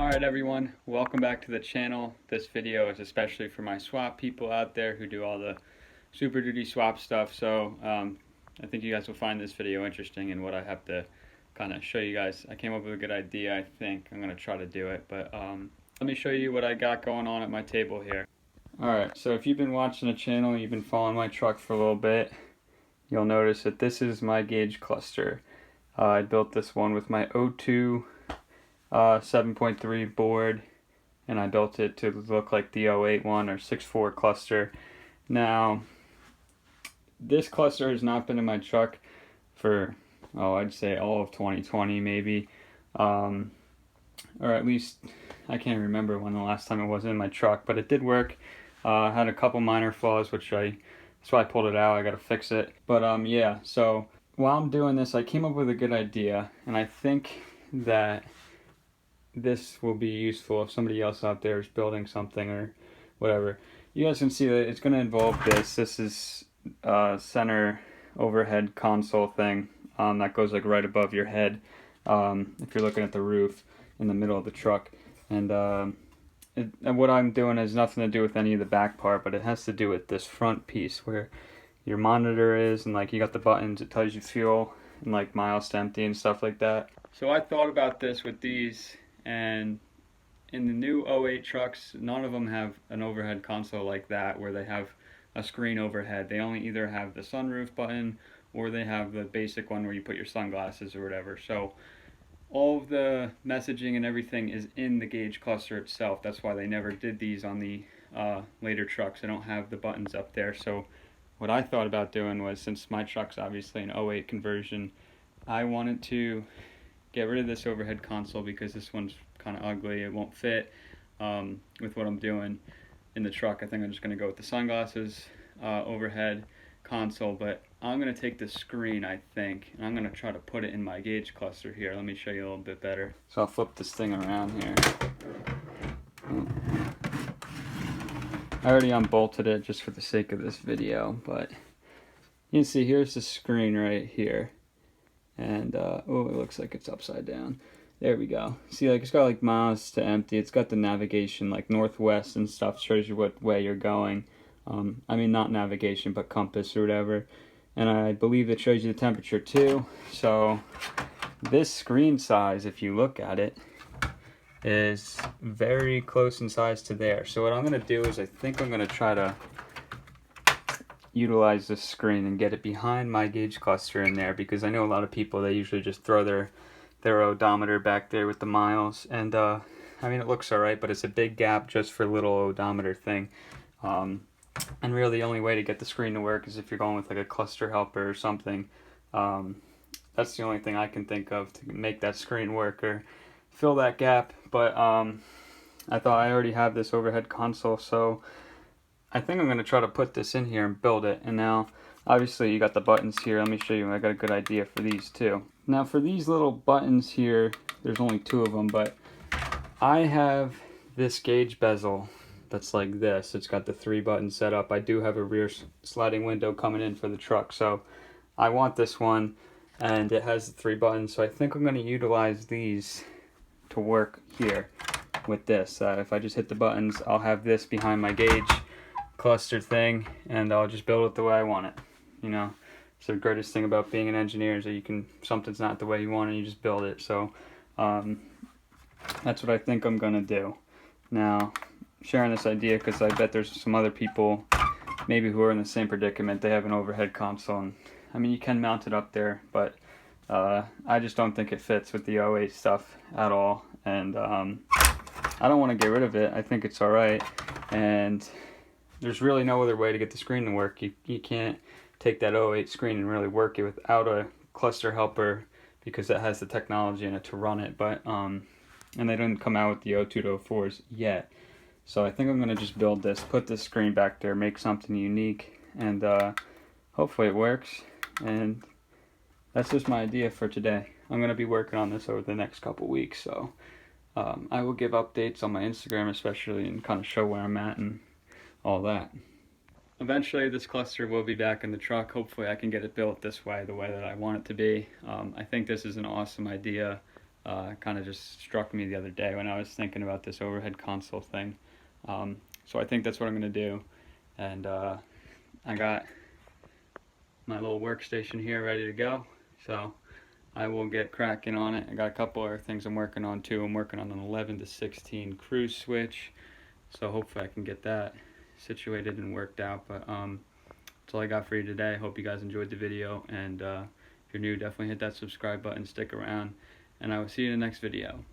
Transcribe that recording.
Alright everyone, welcome back to the channel. This video is especially for my swap people out there who do all the Super Duty swap stuff. So I think you guys will find this video interesting in what I have to kind of show you guys. I came up with a good idea, I think. I'm going to try to do it, but let me show you what I got going on at my table here. Alright, so if you've been watching the channel, you've been following my truck for a little bit, you'll notice that this is my gauge cluster. I built this one with my O2 7.3 board, and I built it to look like the 08 one or 6.4 cluster. Now, this cluster has not been in my truck for, I'd say all of 2020 maybe, or at least I can't remember when the last time it was in my truck, but it did work. Had a couple minor flaws, that's why I pulled it out. I gotta fix it. But yeah, so while I'm doing this, I came up with a good idea, and I think that this will be useful if somebody else out there is building something or whatever. You guys can see that it's going to involve this. This is center overhead console thing that goes like right above your head if you're looking at the roof in the middle of the truck. And what I'm doing has nothing to do with any of the back part, but it has to do with this front piece where your monitor is, and like you got the buttons, it tells you fuel and like miles to empty and stuff like that. So I thought about this with these, and in the new 08 trucks, none of them have an overhead console like that where they have a screen overhead. They only either have the sunroof button or they have the basic one where you put your sunglasses or whatever. So all of the messaging and everything is in the gauge cluster itself. That's why they never did these on the later trucks. They don't have the buttons up there. So what I thought about doing was, since my truck's obviously an 08 conversion, I wanted to get rid of this overhead console because this one's kind of ugly. It won't fit with what I'm doing in the truck. I think I'm just going to go with the sunglasses overhead console, but I'm going to take the screen, I think, and I'm going to try to put it in my gauge cluster here. Let me show you a little bit better. So I'll flip this thing around here. I already unbolted it just for the sake of this video, but you can see here's the screen right here. And it looks like it's upside down. There we go. See, like, it's got like miles to empty. It's got the navigation, like northwest and stuff, shows you what way you're going. I mean, not navigation, but compass or whatever. And I believe it shows you the temperature too. So this screen size, if you look at it, is very close in size to there. So what I'm going to do is I think I'm going to try to utilize this screen and get it behind my gauge cluster in there, because I know a lot of people, they usually just throw their odometer back there with the miles, and I mean, it looks alright, but it's a big gap just for a little odometer thing. And really the only way to get the screen to work is if you're going with like a cluster helper or something. That's the only thing I can think of to make that screen work or fill that gap. But I thought I already have this overhead console, so I think I'm going to try to put this in here and build it. And now, obviously, you got the buttons here. Let me show you. I got a good idea for these too. Now, for these little buttons here, there's only 2 of them, but I have this gauge bezel that's like this. It's got the 3 buttons set up. I do have a rear sliding window coming in for the truck, so I want this one, and it has the 3 buttons. So I think I'm going to utilize these to work here with this. If I just hit the buttons, I'll have this behind my gauge cluster thing, and I'll just build it the way I want it. You know, it's the greatest thing about being an engineer, is that something's not the way you want it, you just build it. So that's what I think I'm gonna do. Now, sharing this idea because I bet there's some other people maybe who are in the same predicament. They have an overhead console, and I mean, you can mount it up there, but I just don't think it fits with the 08 stuff at all, and I don't want to get rid of it. I think it's alright, and there's really no other way to get the screen to work. You can't take that 08 screen and really work it without a cluster helper, because it has the technology in it to run it. But and they didn't come out with the 02 to 04s yet. So I think I'm going to just build this, put this screen back there, make something unique, and hopefully it works. And that's just my idea for today. I'm going to be working on this over the next couple weeks, so I will give updates on my Instagram especially, and kind of show where I'm at and all that. Eventually this cluster will be back in the truck. Hopefully I can get it built this way, the way that I want it to be. I think this is an awesome idea. kind of just struck me the other day when I was thinking about this overhead console thing. So I think that's what I'm going to do. And I got my little workstation here ready to go. So I will get cracking on it. I got a couple other things I'm working on too. I'm working on an 11 to 16 cruise switch. So hopefully I can get that situated and worked out. But that's all I got for you today. Hope you guys enjoyed the video. And if you're new, definitely hit that subscribe button. Stick around. And I will see you in the next video.